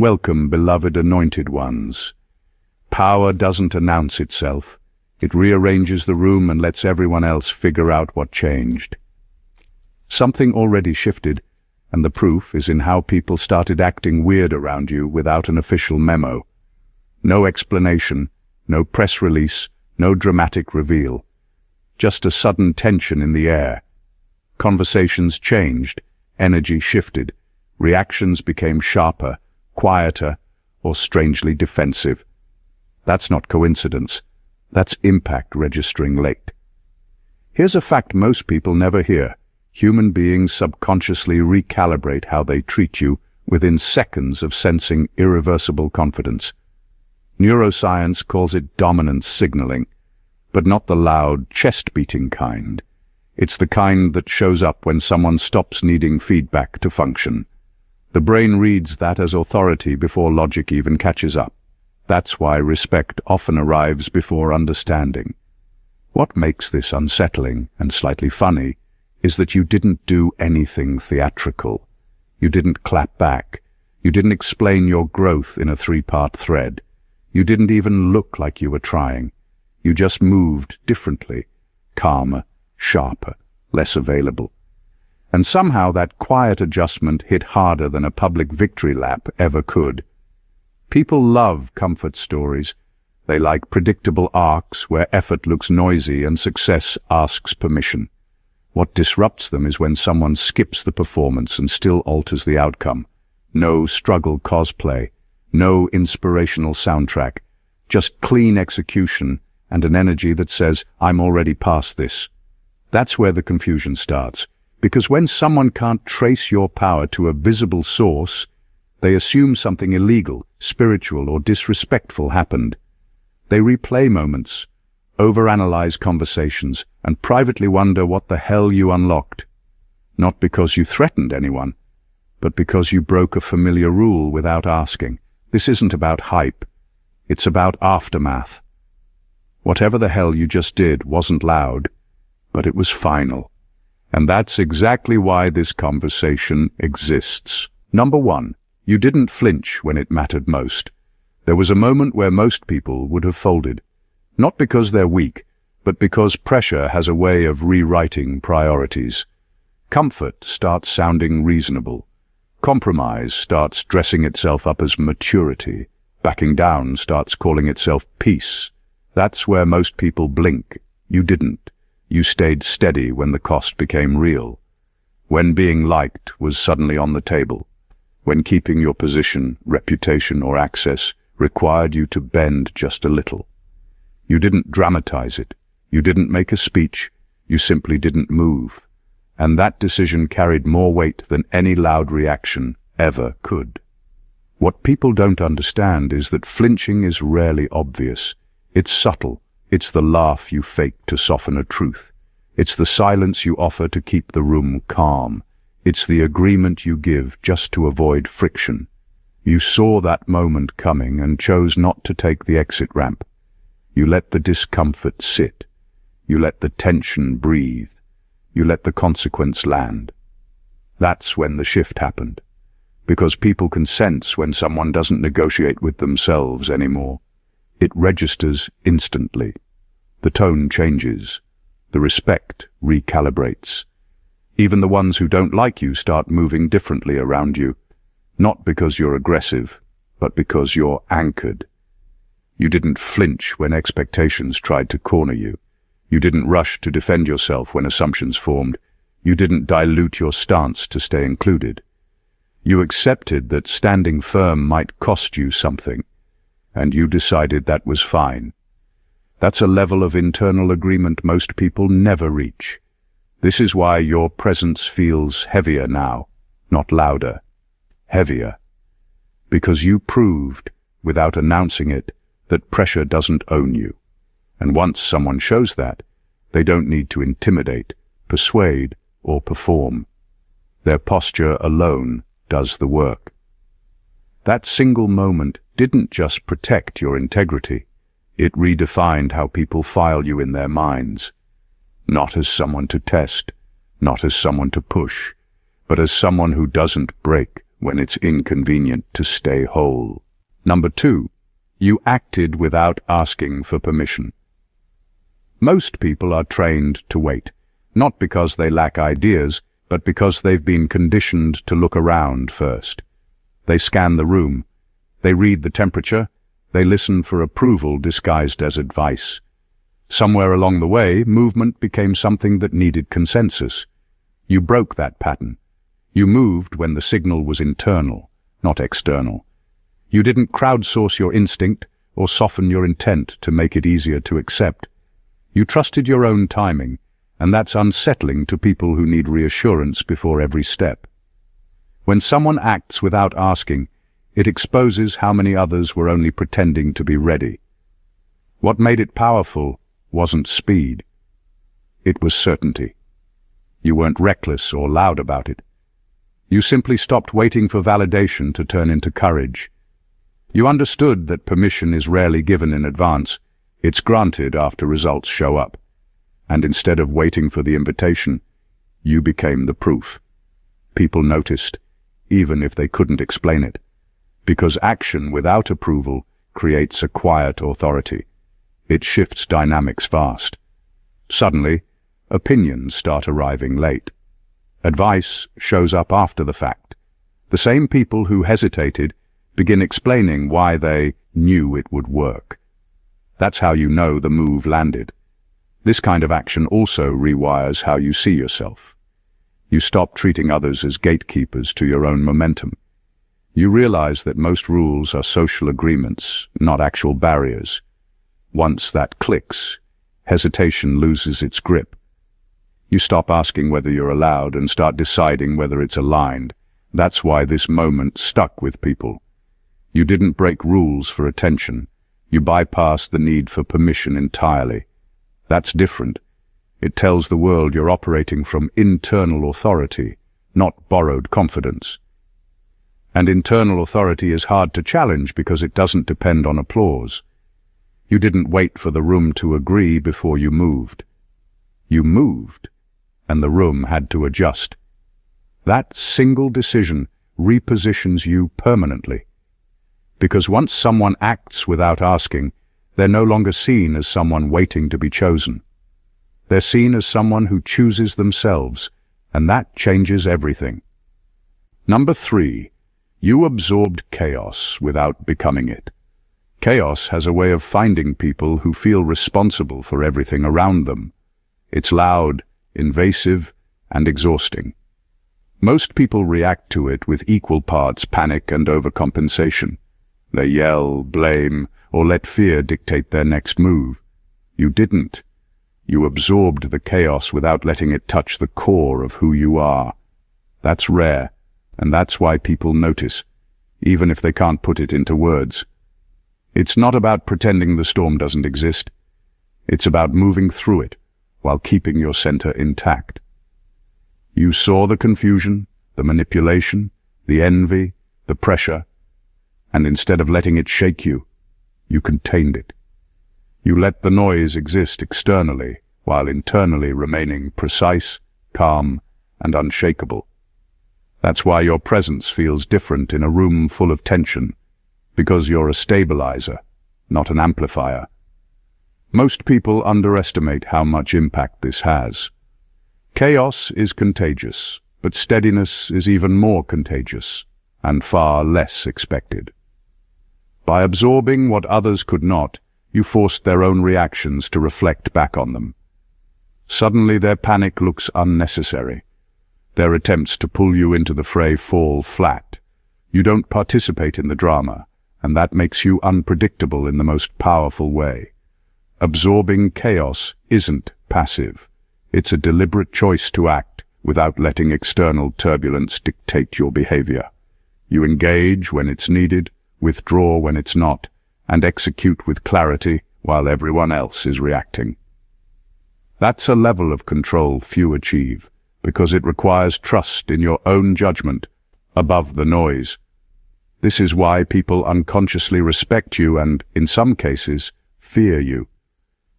Welcome, beloved anointed ones. Power doesn't announce itself. It rearranges the room and lets everyone else figure out what changed. Something already shifted, and the proof is in how people started acting weird around you without an official memo. No explanation, no press release, no dramatic reveal. Just a sudden tension in the air. Conversations changed, energy shifted, reactions became sharper, quieter, or strangely defensive. That's not coincidence. That's impact registering late. Here's a fact most people never hear. Human beings subconsciously recalibrate how they treat you within seconds of sensing irreversible confidence. Neuroscience calls it dominance signaling, but not the loud, chest-beating kind. It's the kind that shows up when someone stops needing feedback to function. The brain reads that as authority before logic even catches up. That's why respect often arrives before understanding. What makes this unsettling and slightly funny is that you didn't do anything theatrical. You didn't clap back. You didn't explain your growth in a three-part thread. You didn't even look like you were trying. You just moved differently, calmer, sharper, less available. And somehow that quiet adjustment hit harder than a public victory lap ever could. People love comfort stories. They like predictable arcs where effort looks noisy and success asks permission. What disrupts them is when someone skips the performance and still alters the outcome. No struggle cosplay, no inspirational soundtrack, just clean execution and an energy that says, I'm already past this. That's where the confusion starts, because when someone can't trace your power to a visible source, they assume something illegal, spiritual, or disrespectful happened. They replay moments, overanalyze conversations, and privately wonder what the hell you unlocked. Not because you threatened anyone, but because you broke a familiar rule without asking. This isn't about hype. It's about aftermath. Whatever the hell you just did wasn't loud, but it was final. And that's exactly why this conversation exists. Number one, you didn't flinch when it mattered most. There was a moment where most people would have folded. Not because they're weak, but because pressure has a way of rewriting priorities. Comfort starts sounding reasonable. Compromise starts dressing itself up as maturity. Backing down starts calling itself peace. That's where most people blink. You didn't. You stayed steady when the cost became real. When being liked was suddenly on the table. When keeping your position, reputation, or access required you to bend just a little. You didn't dramatize it. You didn't make a speech. You simply didn't move. And that decision carried more weight than any loud reaction ever could. What people don't understand is that flinching is rarely obvious. It's subtle. It's the laugh you fake to soften a truth. It's the silence you offer to keep the room calm. It's the agreement you give just to avoid friction. You saw that moment coming and chose not to take the exit ramp. You let the discomfort sit. You let the tension breathe. You let the consequence land. That's when the shift happened. Because people can sense when someone doesn't negotiate with themselves anymore. It registers instantly. The tone changes. The respect recalibrates. Even the ones who don't like you start moving differently around you. Not because you're aggressive, but because you're anchored. You didn't flinch when expectations tried to corner you. You didn't rush to defend yourself when assumptions formed. You didn't dilute your stance to stay included. You accepted that standing firm might cost you something, and you decided that was fine. That's a level of internal agreement most people never reach. This is why your presence feels heavier now, not louder. Heavier. Because you proved, without announcing it, that pressure doesn't own you. And once someone shows that, they don't need to intimidate, persuade, or perform. Their posture alone does the work. That single moment didn't just protect your integrity. It redefined how people file you in their minds. Not as someone to test, not as someone to push, but as someone who doesn't break when it's inconvenient to stay whole. Number 2, you acted without asking for permission. Most people are trained to wait, not because they lack ideas, but because they've been conditioned to look around first. They scan the room, they read the temperature, they listen for approval disguised as advice. Somewhere along the way, movement became something that needed consensus. You broke that pattern. You moved when the signal was internal, not external. You didn't crowdsource your instinct or soften your intent to make it easier to accept. You trusted your own timing, and that's unsettling to people who need reassurance before every step. When someone acts without asking, it exposes how many others were only pretending to be ready. What made it powerful wasn't speed. It was certainty. You weren't reckless or loud about it. You simply stopped waiting for validation to turn into courage. You understood that permission is rarely given in advance. It's granted after results show up. And instead of waiting for the invitation, you became the proof. People noticed, even if they couldn't explain it. Because action without approval creates a quiet authority. It shifts dynamics fast. Suddenly, opinions start arriving late. Advice shows up after the fact. The same people who hesitated begin explaining why they knew it would work. That's how you know the move landed. This kind of action also rewires how you see yourself. You stop treating others as gatekeepers to your own momentum. You realize that most rules are social agreements, not actual barriers. Once that clicks, hesitation loses its grip. You stop asking whether you're allowed and start deciding whether it's aligned. That's why this moment stuck with people. You didn't break rules for attention. You bypassed the need for permission entirely. That's different. It tells the world you're operating from internal authority, not borrowed confidence. And internal authority is hard to challenge because it doesn't depend on applause. You didn't wait for the room to agree before you moved. You moved, and the room had to adjust. That single decision repositions you permanently. Because once someone acts without asking, they're no longer seen as someone waiting to be chosen. They're seen as someone who chooses themselves, and that changes everything. Number 3, you absorbed chaos without becoming it. Chaos has a way of finding people who feel responsible for everything around them. It's loud, invasive, and exhausting. Most people react to it with equal parts panic and overcompensation. They yell, blame, or let fear dictate their next move. You didn't. You absorbed the chaos without letting it touch the core of who you are. That's rare, and that's why people notice, even if they can't put it into words. It's not about pretending the storm doesn't exist. It's about moving through it while keeping your center intact. You saw the confusion, the manipulation, the envy, the pressure, and instead of letting it shake you, you contained it. You let the noise exist externally, while internally remaining precise, calm, and unshakable. That's why your presence feels different in a room full of tension, because you're a stabilizer, not an amplifier. Most people underestimate how much impact this has. Chaos is contagious, but steadiness is even more contagious, and far less expected. By absorbing what others could not, you forced their own reactions to reflect back on them. Suddenly their panic looks unnecessary. Their attempts to pull you into the fray fall flat. You don't participate in the drama, and that makes you unpredictable in the most powerful way. Absorbing chaos isn't passive. It's a deliberate choice to act without letting external turbulence dictate your behavior. You engage when it's needed, withdraw when it's not, and execute with clarity while everyone else is reacting. That's a level of control few achieve, because it requires trust in your own judgment above the noise. This is why people unconsciously respect you and, in some cases, fear you.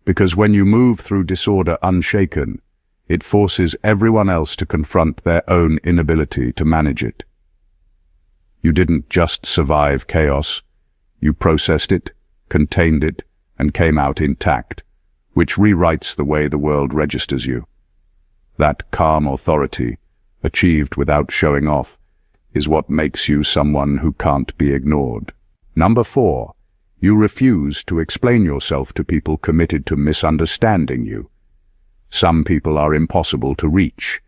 Because when you move through disorder unshaken, it forces everyone else to confront their own inability to manage it. You didn't just survive chaos. You processed it, contained it, and came out intact, which rewrites the way the world registers you. That calm authority, achieved without showing off, is what makes you someone who can't be ignored. Number 4. You refuse to explain yourself to people committed to misunderstanding you. Some people are impossible to reach.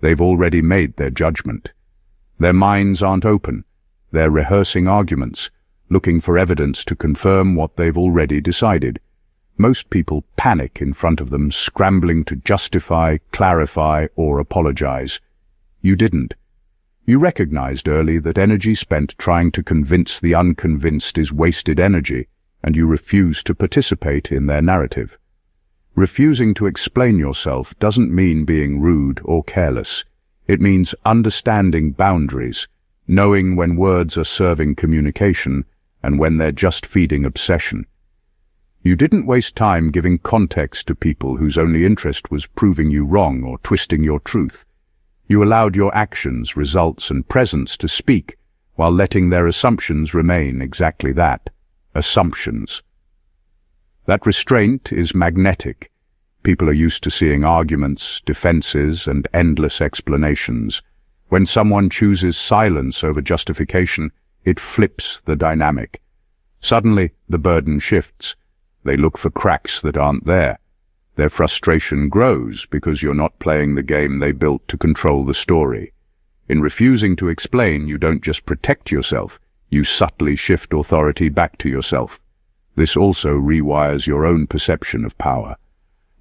They've already made their judgment. Their minds aren't open. They're rehearsing arguments, looking for evidence to confirm what they've already decided. Most people panic in front of them, scrambling to justify, clarify, or apologize. You didn't. You recognized early that energy spent trying to convince the unconvinced is wasted energy, and you refused to participate in their narrative. Refusing to explain yourself doesn't mean being rude or careless. It means understanding boundaries, knowing when words are serving communication and when they're just feeding obsession. You didn't waste time giving context to people whose only interest was proving you wrong or twisting your truth. You allowed your actions, results, and presence to speak, while letting their assumptions remain exactly that, assumptions. That restraint is magnetic. People are used to seeing arguments, defenses, and endless explanations. When someone chooses silence over justification, it flips the dynamic. Suddenly, the burden shifts. They look for cracks that aren't there. Their frustration grows because you're not playing the game they built to control the story. In refusing to explain, you don't just protect yourself, you subtly shift authority back to yourself. This also rewires your own perception of power.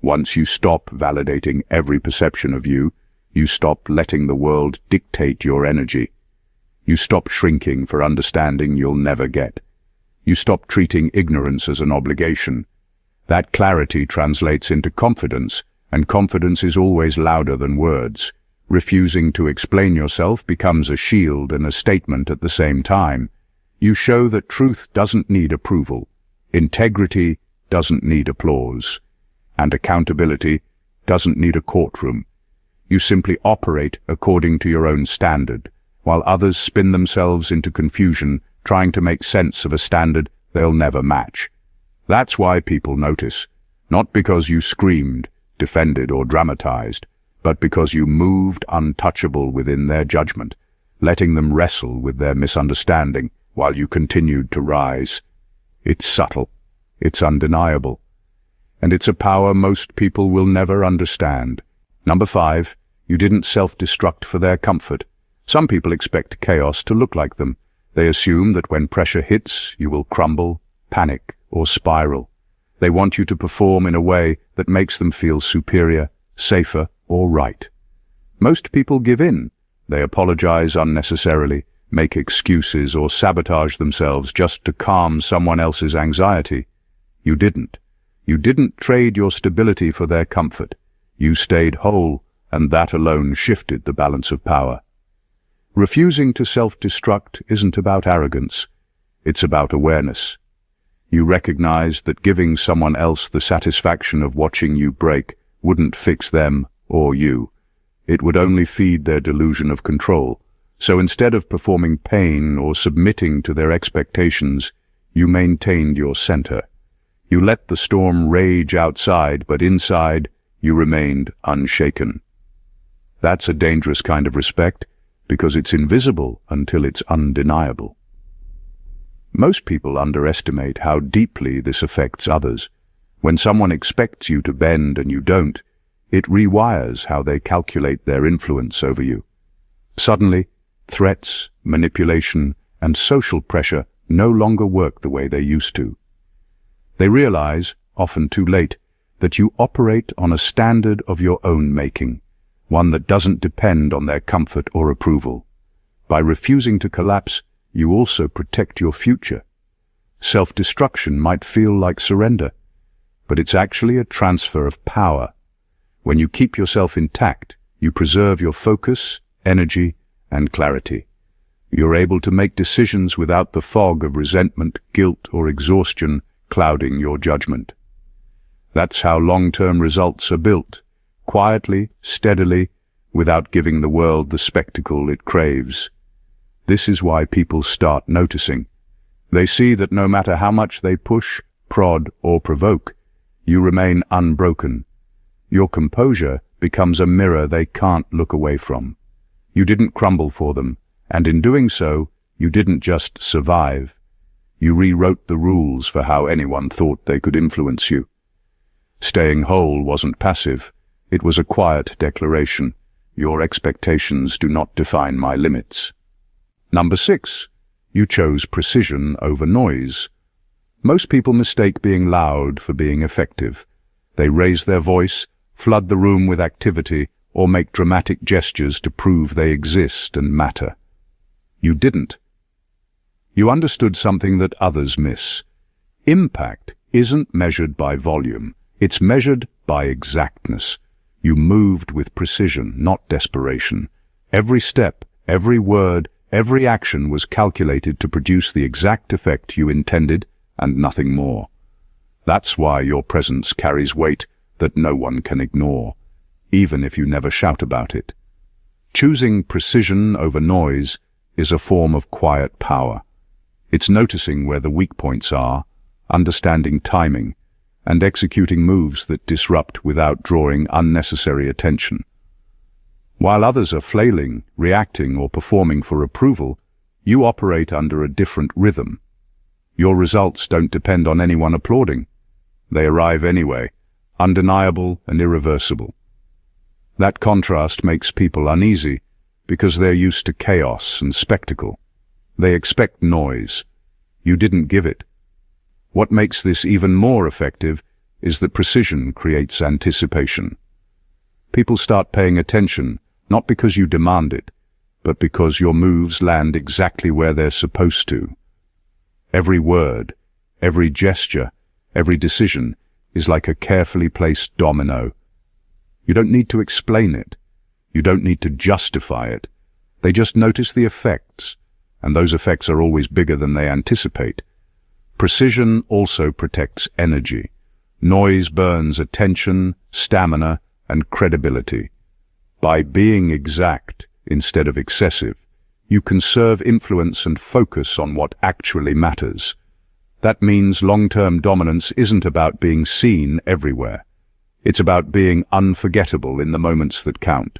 Once you stop validating every perception of you, you stop letting the world dictate your energy. You stop shrinking for understanding you'll never get. You stop treating ignorance as an obligation. That clarity translates into confidence, and confidence is always louder than words. Refusing to explain yourself becomes a shield and a statement at the same time. You show that truth doesn't need approval, integrity doesn't need applause, and accountability doesn't need a courtroom. You simply operate according to your own standard, while others spin themselves into confusion, trying to make sense of a standard they'll never match. That's why people notice, not because you screamed, defended, or dramatized, but because you moved untouchable within their judgment, letting them wrestle with their misunderstanding while you continued to rise. It's subtle, it's undeniable, and it's a power most people will never understand. Number 5, you didn't self-destruct for their comfort. Some people expect chaos to look like them. They assume that when pressure hits, you will crumble, panic, or spiral. They want you to perform in a way that makes them feel superior, safer, or right. Most people give in. They apologize unnecessarily, make excuses, or sabotage themselves just to calm someone else's anxiety. You didn't. You didn't trade your stability for their comfort. You stayed whole, and that alone shifted the balance of power. Refusing to self-destruct isn't about arrogance. It's about awareness. You recognize that giving someone else the satisfaction of watching you break wouldn't fix them or you. It would only feed their delusion of control. So instead of performing pain or submitting to their expectations, you maintained your center. You let the storm rage outside, but inside, you remained unshaken. That's a dangerous kind of respect, because it's invisible until it's undeniable. Most people underestimate how deeply this affects others. When someone expects you to bend and you don't, it rewires how they calculate their influence over you. Suddenly, threats, manipulation, and social pressure no longer work the way they used to. They realize, often too late, that you operate on a standard of your own making, one that doesn't depend on their comfort or approval. By refusing to collapse, you also protect your future. Self-destruction might feel like surrender, but it's actually a transfer of power. When you keep yourself intact, you preserve your focus, energy, and clarity. You're able to make decisions without the fog of resentment, guilt, or exhaustion clouding your judgment. That's how long-term results are built, quietly, steadily, without giving the world the spectacle it craves. This is why people start noticing. They see that no matter how much they push, prod, or provoke, you remain unbroken. Your composure becomes a mirror they can't look away from. You didn't crumble for them, and in doing so, you didn't just survive. You rewrote the rules for how anyone thought they could influence you. Staying whole wasn't passive. It was a quiet declaration. Your expectations do not define my limits. Number 6. You chose precision over noise. Most people mistake being loud for being effective. They raise their voice, flood the room with activity, or make dramatic gestures to prove they exist and matter. You didn't. You understood something that others miss. Impact isn't measured by volume. It's measured by exactness. You moved with precision, not desperation. Every step, every word, every action was calculated to produce the exact effect you intended and nothing more. That's why your presence carries weight that no one can ignore, even if you never shout about it. Choosing precision over noise is a form of quiet power. It's noticing where the weak points are, understanding timing, and executing moves that disrupt without drawing unnecessary attention. While others are flailing, reacting, or performing for approval, you operate under a different rhythm. Your results don't depend on anyone applauding. They arrive anyway, undeniable and irreversible. That contrast makes people uneasy because they're used to chaos and spectacle. They expect noise. You didn't give it. What makes this even more effective is that precision creates anticipation. People start paying attention, not because you demand it, but because your moves land exactly where they're supposed to. Every word, every gesture, every decision is like a carefully placed domino. You don't need to explain it. You don't need to justify it. They just notice the effects, and those effects are always bigger than they anticipate. Precision also protects energy. Noise burns attention, stamina, and credibility. By being exact instead of excessive, you conserve influence and focus on what actually matters. That means long-term dominance isn't about being seen everywhere. It's about being unforgettable in the moments that count.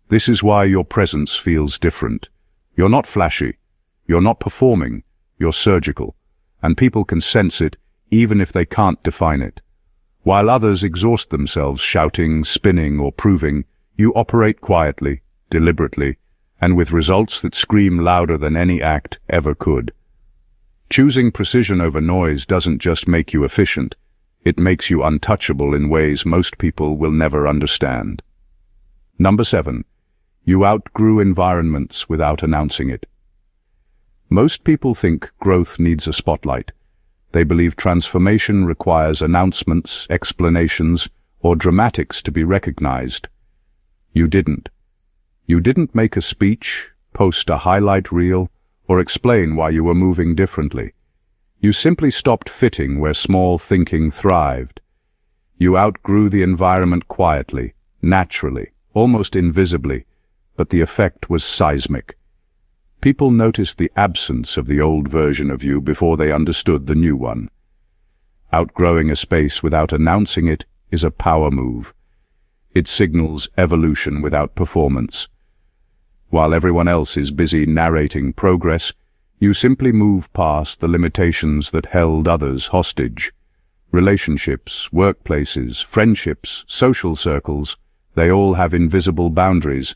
This is why your presence feels different. You're not flashy. You're not performing. You're surgical. And people can sense it even if they can't define it. While others exhaust themselves shouting, spinning, or proving, you operate quietly, deliberately, and with results that scream louder than any act ever could. Choosing precision over noise doesn't just make you efficient, it makes you untouchable in ways most people will never understand. Number 7. You outgrew environments without announcing it. Most people think growth needs a spotlight. They believe transformation requires announcements, explanations, or dramatics to be recognized. You didn't. You didn't make a speech, post a highlight reel, or explain why you were moving differently. You simply stopped fitting where small thinking thrived. You outgrew the environment quietly, naturally, almost invisibly, but the effect was seismic. People noticed the absence of the old version of you before they understood the new one. Outgrowing a space without announcing it is a power move. It signals evolution without performance. While everyone else is busy narrating progress, you simply move past the limitations that held others hostage. Relationships, workplaces, friendships, social circles, they all have invisible boundaries.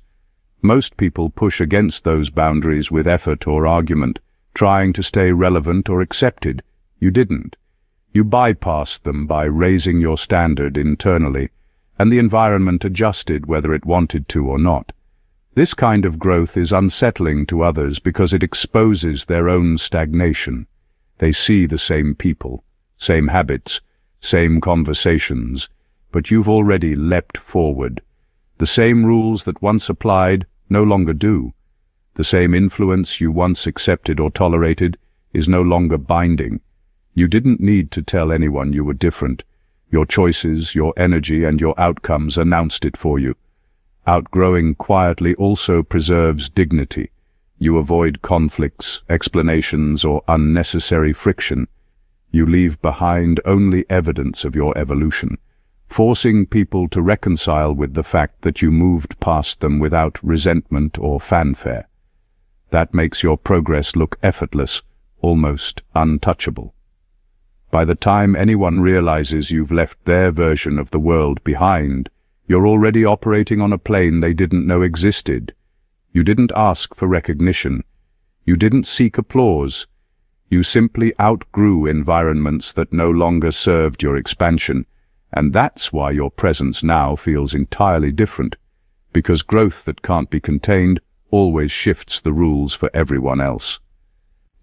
Most people push against those boundaries with effort or argument, trying to stay relevant or accepted. You didn't. You bypassed them by raising your standard internally, and the environment adjusted whether it wanted to or not. This kind of growth is unsettling to others because it exposes their own stagnation. They see the same people, same habits, same conversations, but you've already leapt forward. The same rules that once applied no longer do. The same influence you once accepted or tolerated is no longer binding. You didn't need to tell anyone you were different. Your choices, your energy, and your outcomes announced it for you. Outgrowing quietly also preserves dignity. You avoid conflicts, explanations, or unnecessary friction. You leave behind only evidence of your evolution, forcing people to reconcile with the fact that you moved past them without resentment or fanfare. That makes your progress look effortless, almost untouchable. By the time anyone realizes you've left their version of the world behind, you're already operating on a plane they didn't know existed. You didn't ask for recognition. You didn't seek applause. You simply outgrew environments that no longer served your expansion, and that's why your presence now feels entirely different, because growth that can't be contained always shifts the rules for everyone else.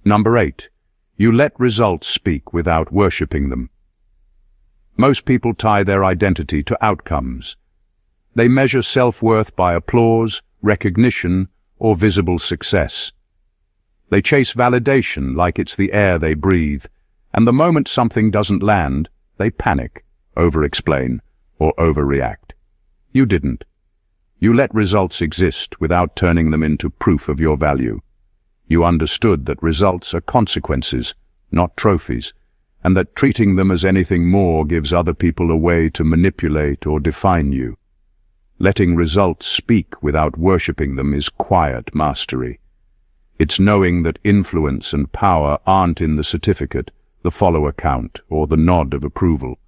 Number 8. You let results speak without worshipping them. Most people tie their identity to outcomes. They measure self-worth by applause, recognition, or visible success. They chase validation like it's the air they breathe, and the moment something doesn't land, they panic, over-explain, or overreact. You didn't. You let results exist without turning them into proof of your value. You understood that results are consequences, not trophies, and that treating them as anything more gives other people a way to manipulate or define you. Letting results speak without worshipping them is quiet mastery. It's knowing that influence and power aren't in the certificate, the follower count, or the nod of approval.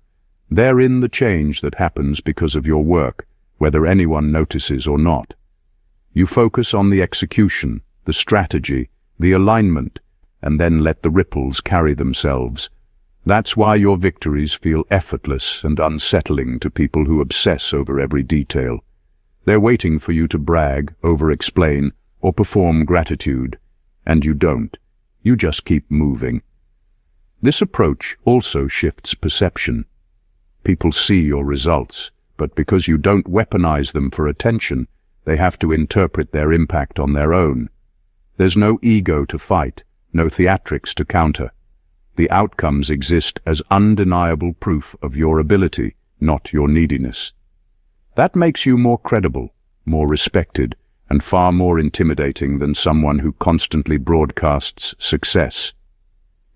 They're in the change that happens because of your work, whether anyone notices or not. You focus on the execution, the strategy, the alignment, and then let the ripples carry themselves. That's why your victories feel effortless and unsettling to people who obsess over every detail. They're waiting for you to brag, over-explain, or perform gratitude, and you don't. You just keep moving. This approach also shifts perception. People see your results, but because you don't weaponize them for attention, they have to interpret their impact on their own. There's no ego to fight, no theatrics to counter. The outcomes exist as undeniable proof of your ability, not your neediness. That makes you more credible, more respected, and far more intimidating than someone who constantly broadcasts success.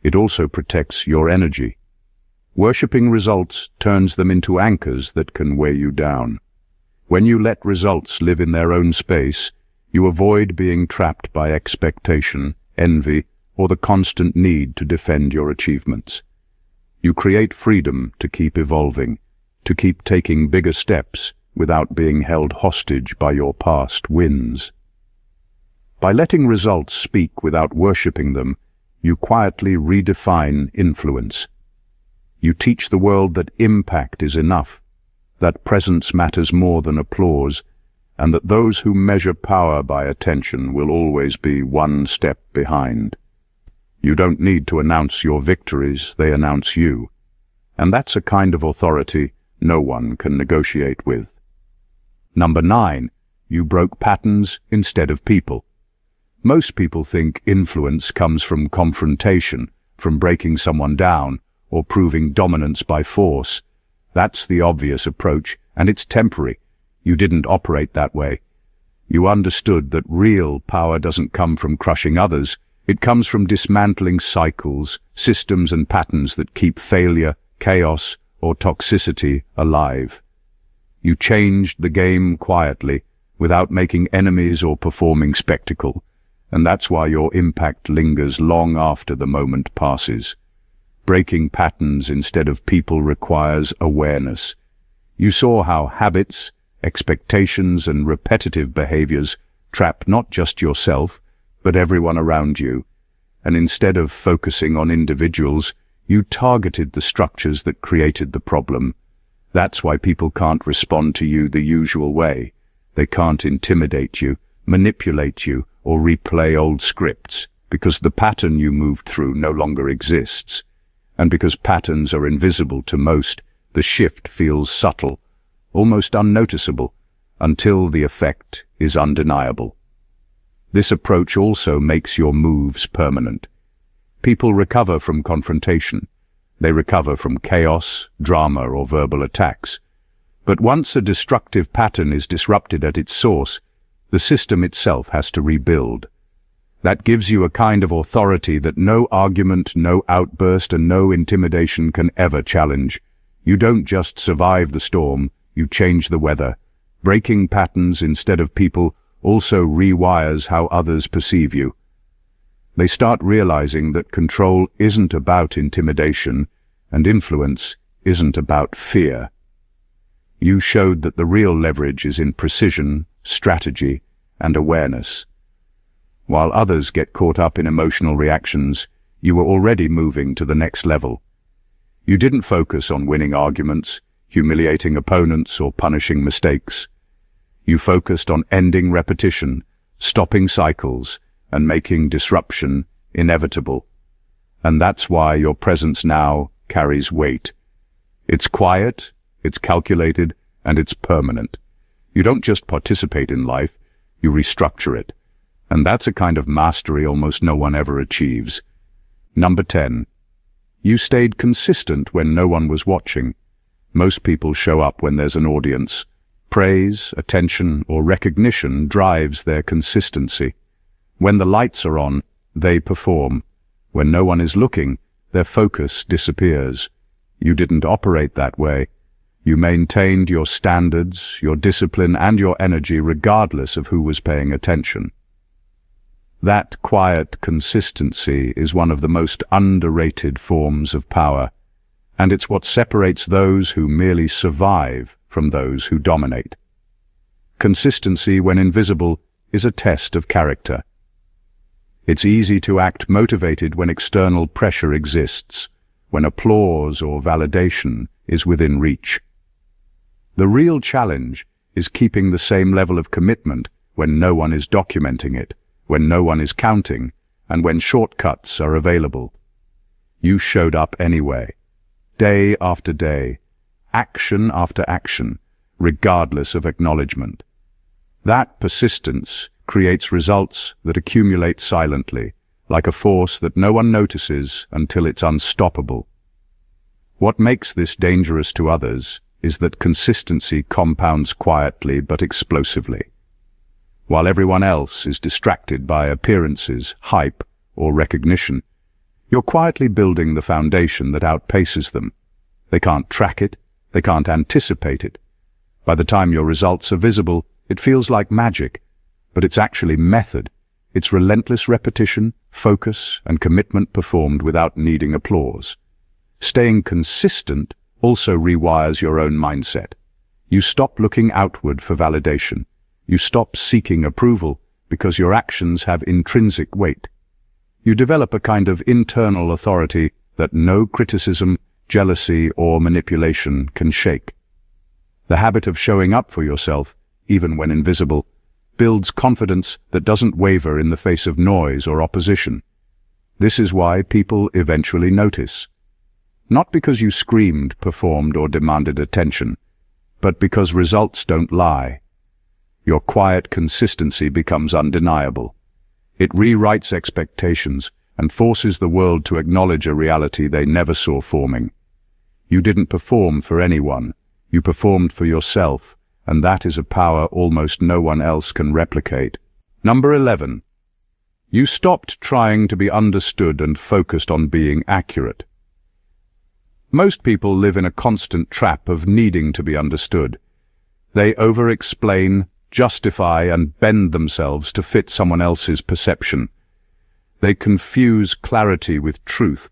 It also protects your energy. Worshipping results turns them into anchors that can weigh you down. When you let results live in their own space, you avoid being trapped by expectation, envy, or the constant need to defend your achievements. You create freedom to keep evolving, to keep taking bigger steps without being held hostage by your past wins. By letting results speak without worshipping them, you quietly redefine influence. You teach the world that impact is enough, that presence matters more than applause, and that those who measure power by attention will always be one step behind. You don't need to announce your victories, they announce you. And that's a kind of authority no one can negotiate with. Number 9. You broke patterns instead of people. Most people think influence comes from confrontation, from breaking someone down, or proving dominance by force. That's the obvious approach, and it's temporary. You didn't operate that way. You understood that real power doesn't come from crushing others. It comes from dismantling cycles, systems and patterns that keep failure, chaos, or toxicity alive. You changed the game quietly, without making enemies or performing spectacle, and that's why your impact lingers long after the moment passes. Breaking patterns instead of people requires awareness. You saw how habits, expectations, and repetitive behaviors trap not just yourself, but everyone around you. And instead of focusing on individuals, you targeted the structures that created the problem. That's why people can't respond to you the usual way. They can't intimidate you, manipulate you, or replay old scripts, because the pattern you moved through no longer exists. And because patterns are invisible to most, the shift feels subtle, almost unnoticeable, until the effect is undeniable. This approach also makes your moves permanent. People recover from confrontation. They recover from chaos, drama, or verbal attacks. But once a destructive pattern is disrupted at its source, the system itself has to rebuild. That gives you a kind of authority that no argument, no outburst, and no intimidation can ever challenge. You don't just survive the storm, you change the weather. Breaking patterns instead of people also rewires how others perceive you. They start realizing that control isn't about intimidation, and influence isn't about fear. You showed that the real leverage is in precision, strategy, and awareness. While others get caught up in emotional reactions, you were already moving to the next level. You didn't focus on winning arguments, humiliating opponents, or punishing mistakes. You focused on ending repetition, stopping cycles, and making disruption inevitable. And that's why your presence now carries weight. It's quiet, it's calculated, and it's permanent. You don't just participate in life, you restructure it. And that's a kind of mastery almost no one ever achieves. Number 10. You stayed consistent when no one was watching. Most people show up when there's an audience. Praise, attention, or recognition drives their consistency. When the lights are on, they perform. When no one is looking, their focus disappears. You didn't operate that way. You maintained your standards, your discipline, and your energy regardless of who was paying attention. That quiet consistency is one of the most underrated forms of power, and it's what separates those who merely survive from those who dominate. Consistency, when invisible, is a test of character. It's easy to act motivated when external pressure exists, when applause or validation is within reach. The real challenge is keeping the same level of commitment when no one is documenting it, when no one is counting, and when shortcuts are available. You showed up anyway, day after day, action after action, regardless of acknowledgement. That persistence creates results that accumulate silently, like a force that no one notices until it's unstoppable. What makes this dangerous to others is that consistency compounds quietly but explosively. While everyone else is distracted by appearances, hype, or recognition, you're quietly building the foundation that outpaces them. They can't track it, they can't anticipate it. By the time your results are visible, it feels like magic, but it's actually method. It's relentless repetition, focus, and commitment performed without needing applause. Staying consistent also rewires your own mindset. You stop looking outward for validation. You stop seeking approval because your actions have intrinsic weight. You develop a kind of internal authority that no criticism, jealousy, or manipulation can shake. The habit of showing up for yourself, even when invisible, builds confidence that doesn't waver in the face of noise or opposition. This is why people eventually notice. Not because you screamed, performed, or demanded attention, but because results don't lie. Your quiet consistency becomes undeniable. It rewrites expectations and forces the world to acknowledge a reality they never saw forming. You didn't perform for anyone, you performed for yourself, and that is a power almost no one else can replicate. Number 11. You stopped trying to be understood and focused on being accurate. Most people live in a constant trap of needing to be understood. They over-explain, justify, and bend themselves to fit someone else's perception. They confuse clarity with truth,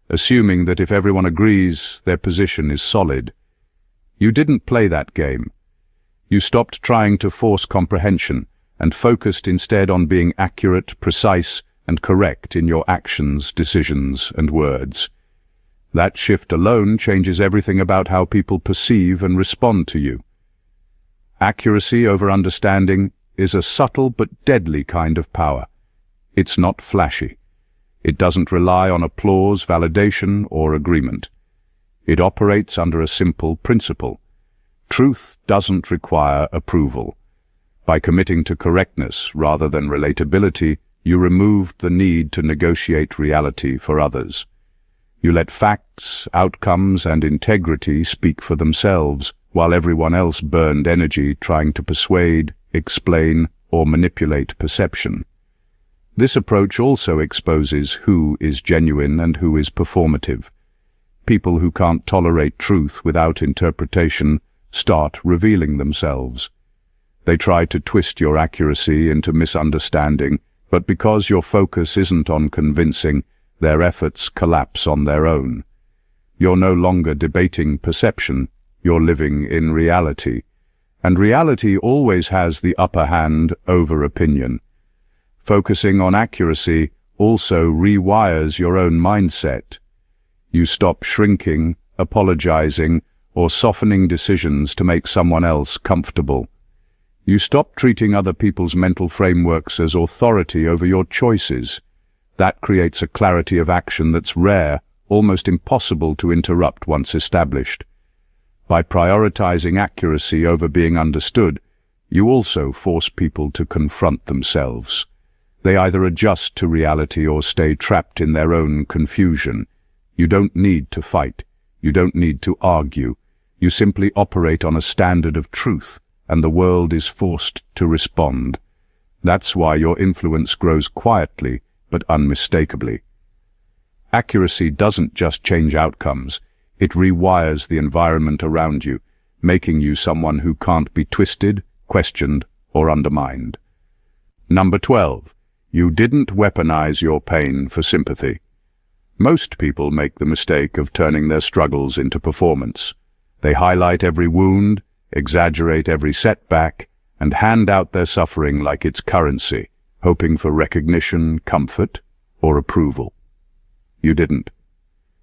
assuming that if everyone agrees, their position is solid. You didn't play that game. You stopped trying to force comprehension and focused instead on being accurate, precise, and correct in your actions, decisions, and words. That shift alone changes everything about how people perceive and respond to you. Accuracy over understanding is a subtle but deadly kind of power. It's not flashy. It doesn't rely on applause, validation, or agreement. It operates under a simple principle. Truth doesn't require approval. By committing to correctness rather than relatability, you removed the need to negotiate reality for others. You let facts, outcomes, and integrity speak for themselves, while everyone else burned energy trying to persuade, explain, or manipulate perception. This approach also exposes who is genuine and who is performative. People who can't tolerate truth without interpretation start revealing themselves. They try to twist your accuracy into misunderstanding, but because your focus isn't on convincing, their efforts collapse on their own. You're no longer debating perception, you're living in reality. And reality always has the upper hand over opinion. Focusing on accuracy also rewires your own mindset. You stop shrinking, apologizing, or softening decisions to make someone else comfortable. You stop treating other people's mental frameworks as authority over your choices. That creates a clarity of action that's rare, almost impossible to interrupt once established. By prioritizing accuracy over being understood, you also force people to confront themselves. They either adjust to reality or stay trapped in their own confusion. You don't need to fight. You don't need to argue. You simply operate on a standard of truth, and the world is forced to respond. That's why your influence grows quietly, but unmistakably. Accuracy doesn't just change outcomes, it rewires the environment around you, making you someone who can't be twisted, questioned, or undermined. Number 12. You didn't weaponize your pain for sympathy. Most people make the mistake of turning their struggles into performance. They highlight every wound, exaggerate every setback, and hand out their suffering like it's currency, hoping for recognition, comfort, or approval. You didn't.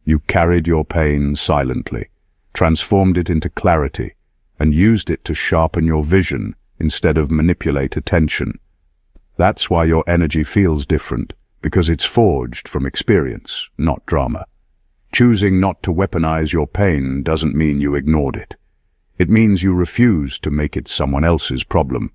You carried your pain silently, transformed it into clarity, and used it to sharpen your vision instead of manipulate attention. That's why your energy feels different, because it's forged from experience, not drama. Choosing not to weaponize your pain doesn't mean you ignored it. It means you refused to make it someone else's problem.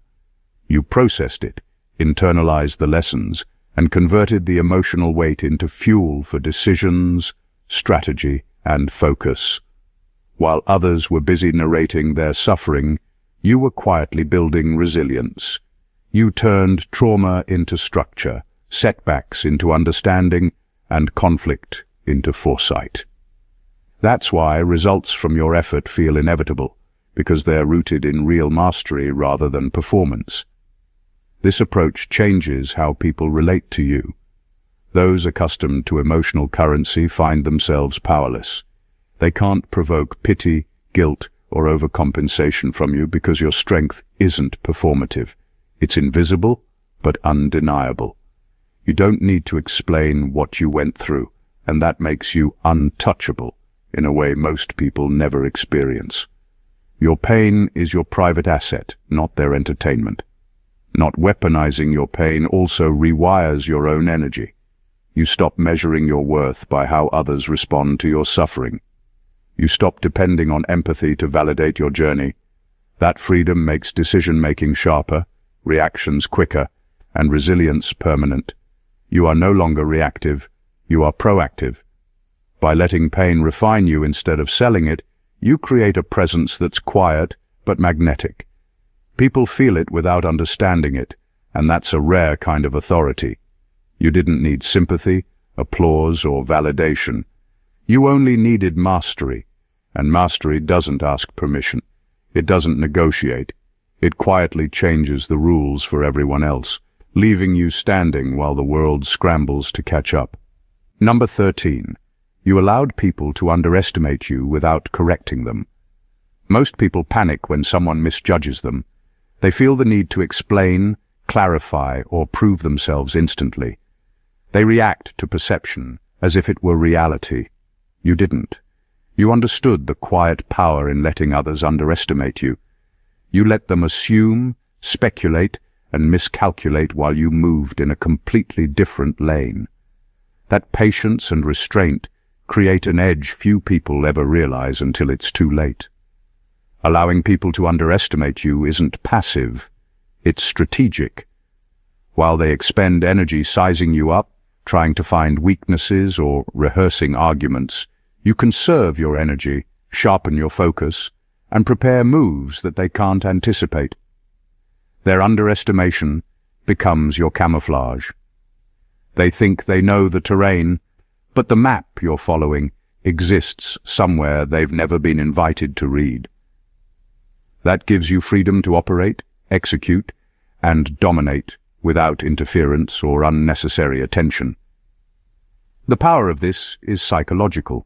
You processed it, internalized the lessons, and converted the emotional weight into fuel for decisions, strategy, and focus. While others were busy narrating their suffering, you were quietly building resilience. You turned trauma into structure, setbacks into understanding, and conflict into foresight. That's why results from your effort feel inevitable, because they're rooted in real mastery rather than performance. This approach changes how people relate to you. Those accustomed to emotional currency find themselves powerless. They can't provoke pity, guilt, or overcompensation from you because your strength isn't performative. It's invisible, but undeniable. You don't need to explain what you went through, and that makes you untouchable in a way most people never experience. Your pain is your private asset, not their entertainment. Not weaponizing your pain also rewires your own energy. You stop measuring your worth by how others respond to your suffering. You stop depending on empathy to validate your journey. That freedom makes decision-making sharper, reactions quicker, and resilience permanent. You are no longer reactive, you are proactive. By letting pain refine you instead of selling it, you create a presence that's quiet but magnetic. People feel it without understanding it, and that's a rare kind of authority. You didn't need sympathy, applause, or validation. You only needed mastery, and mastery doesn't ask permission. It doesn't negotiate. It quietly changes the rules for everyone else, leaving you standing while the world scrambles to catch up. Number 13. You allowed people to underestimate you without correcting them. Most people panic when someone misjudges them. They feel the need to explain, clarify, or prove themselves instantly. They react to perception as if it were reality. You didn't. You understood the quiet power in letting others underestimate you. You let them assume, speculate, and miscalculate while you moved in a completely different lane. That patience and restraint create an edge few people ever realize until it's too late. Allowing people to underestimate you isn't passive, it's strategic. While they expend energy sizing you up, trying to find weaknesses or rehearsing arguments, you conserve your energy, sharpen your focus, and prepare moves that they can't anticipate. Their underestimation becomes your camouflage. They think they know the terrain, but the map you're following exists somewhere they've never been invited to read. That gives you freedom to operate, execute, and dominate without interference or unnecessary attention. The power of this is psychological.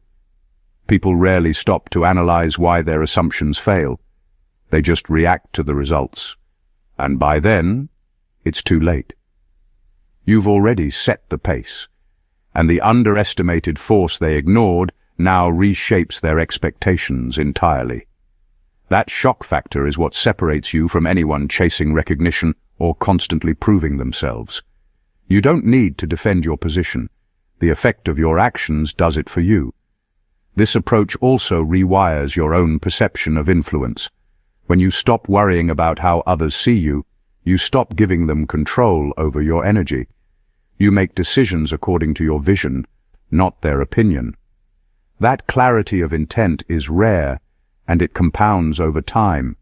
People rarely stop to analyze why their assumptions fail. They just react to the results. And by then, it's too late. You've already set the pace, and the underestimated force they ignored now reshapes their expectations entirely. That shock factor is what separates you from anyone chasing recognition or constantly proving themselves. You don't need to defend your position. The effect of your actions does it for you. This approach also rewires your own perception of influence. When you stop worrying about how others see you, you stop giving them control over your energy. You make decisions according to your vision, not their opinion. That clarity of intent is rare, and it compounds over time.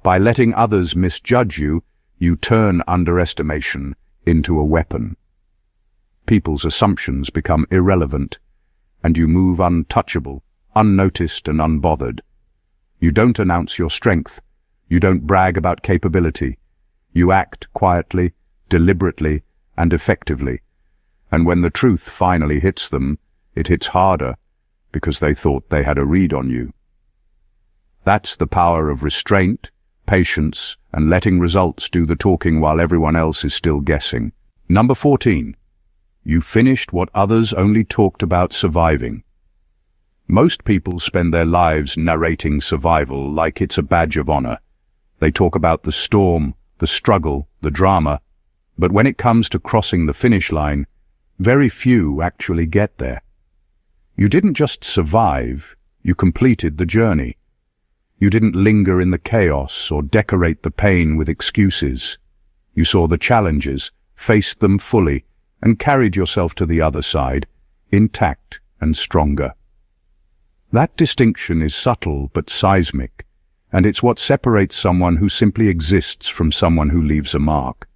By letting others misjudge you, you turn underestimation into a weapon. People's assumptions become irrelevant, and you move untouchable, unnoticed and unbothered. You don't announce your strength. You don't brag about capability. You act quietly, deliberately, and effectively. And when the truth finally hits them, it hits harder, because they thought they had a read on you. That's the power of restraint, patience, and letting results do the talking while everyone else is still guessing. Number 14. You finished what others only talked about surviving. Most people spend their lives narrating survival like it's a badge of honor. They talk about the storm, the struggle, the drama, but when it comes to crossing the finish line, very few actually get there. You didn't just survive, you completed the journey. You didn't linger in the chaos or decorate the pain with excuses. You saw the challenges, faced them fully, and carried yourself to the other side, intact and stronger. That distinction is subtle but seismic, and it's what separates someone who simply exists from someone who leaves a mark.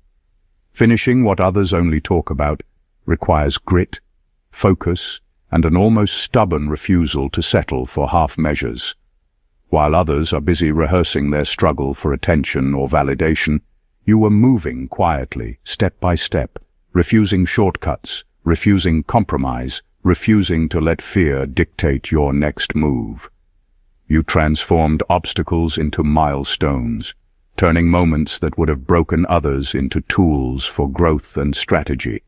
Finishing what others only talk about requires grit, focus, and an almost stubborn refusal to settle for half measures. While others are busy rehearsing their struggle for attention or validation, you are moving quietly, step by step, refusing shortcuts, refusing compromise, refusing to let fear dictate your next move. You transformed obstacles into milestones, turning moments that would have broken others into tools for growth and strategy.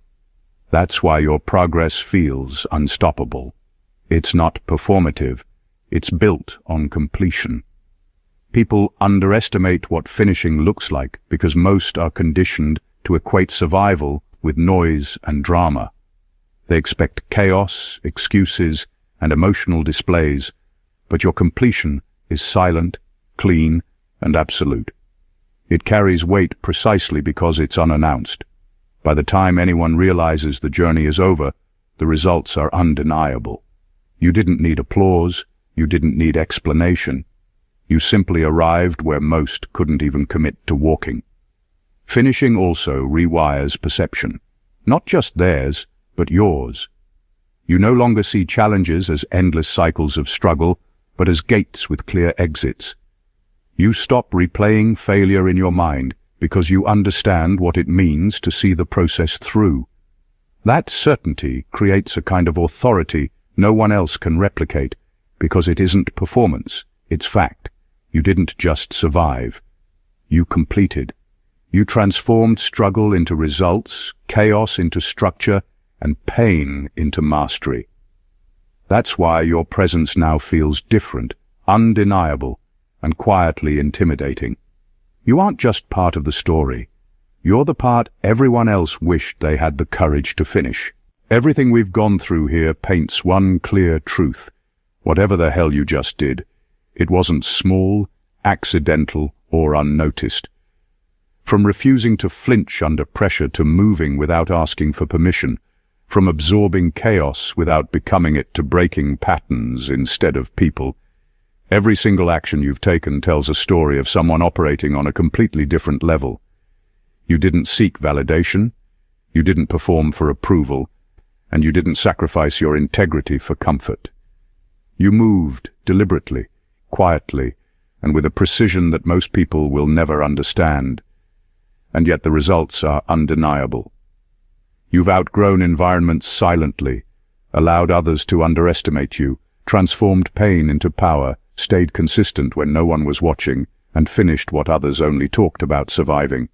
That's why your progress feels unstoppable. It's not performative, it's built on completion. People underestimate what finishing looks like because most are conditioned to equate survival with noise and drama. They expect chaos, excuses, and emotional displays, but your completion is silent, clean, and absolute. It carries weight precisely because it's unannounced. By the time anyone realizes the journey is over, the results are undeniable. You didn't need applause, you didn't need explanation. You simply arrived where most couldn't even commit to walking. Finishing also rewires perception. Not just theirs, but yours. You no longer see challenges as endless cycles of struggle, but as gates with clear exits. You stop replaying failure in your mind because you understand what it means to see the process through. That certainty creates a kind of authority no one else can replicate, because it isn't performance, it's fact. You didn't just survive. You completed. You transformed struggle into results, chaos into structure, and pain into mastery. That's why your presence now feels different, undeniable, and quietly intimidating. You aren't just part of the story. You're the part everyone else wished they had the courage to finish. Everything we've gone through here paints one clear truth. Whatever the hell you just did, it wasn't small, accidental, or unnoticed. From refusing to flinch under pressure to moving without asking for permission, from absorbing chaos without becoming it to breaking patterns instead of people, every single action you've taken tells a story of someone operating on a completely different level. You didn't seek validation. You didn't perform for approval, and you didn't sacrifice your integrity for comfort. You moved deliberately, quietly, and with a precision that most people will never understand. And yet the results are undeniable. You've outgrown environments silently, allowed others to underestimate you, transformed pain into power, stayed consistent when no one was watching, and finished what others only talked about surviving.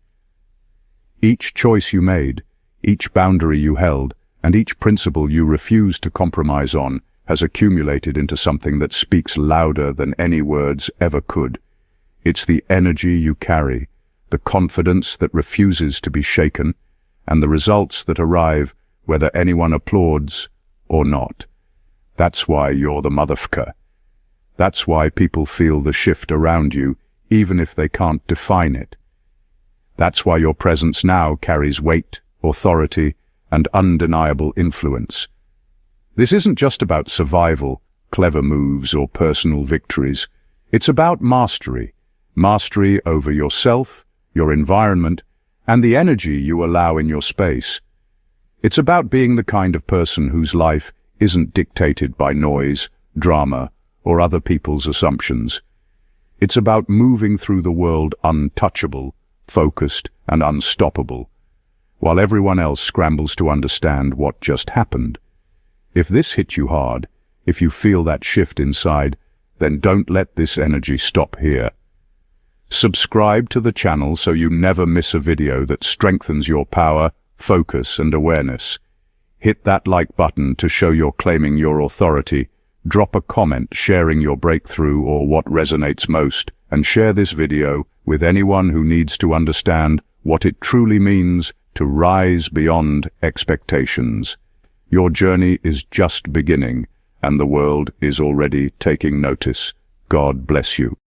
Each choice you made, each boundary you held, and each principle you refused to compromise on has accumulated into something that speaks louder than any words ever could. It's the energy you carry, the confidence that refuses to be shaken, and the results that arrive whether anyone applauds or not. That's why you're the motherfucker. That's why people feel the shift around you, even if they can't define it. That's why your presence now carries weight, authority, and undeniable influence. This isn't just about survival, clever moves, or personal victories. It's about mastery. Mastery over yourself, your environment, and the energy you allow in your space. It's about being the kind of person whose life isn't dictated by noise, drama, or other people's assumptions. It's about moving through the world untouchable, focused, and unstoppable, while everyone else scrambles to understand what just happened. If this hit you hard, if you feel that shift inside, then don't let this energy stop here. Subscribe to the channel so you never miss a video that strengthens your power, focus, and awareness. Hit that like button to show you're claiming your authority. Drop a comment sharing your breakthrough or what resonates most, and share this video with anyone who needs to understand what it truly means to rise beyond expectations. Your journey is just beginning, and the world is already taking notice. God bless you.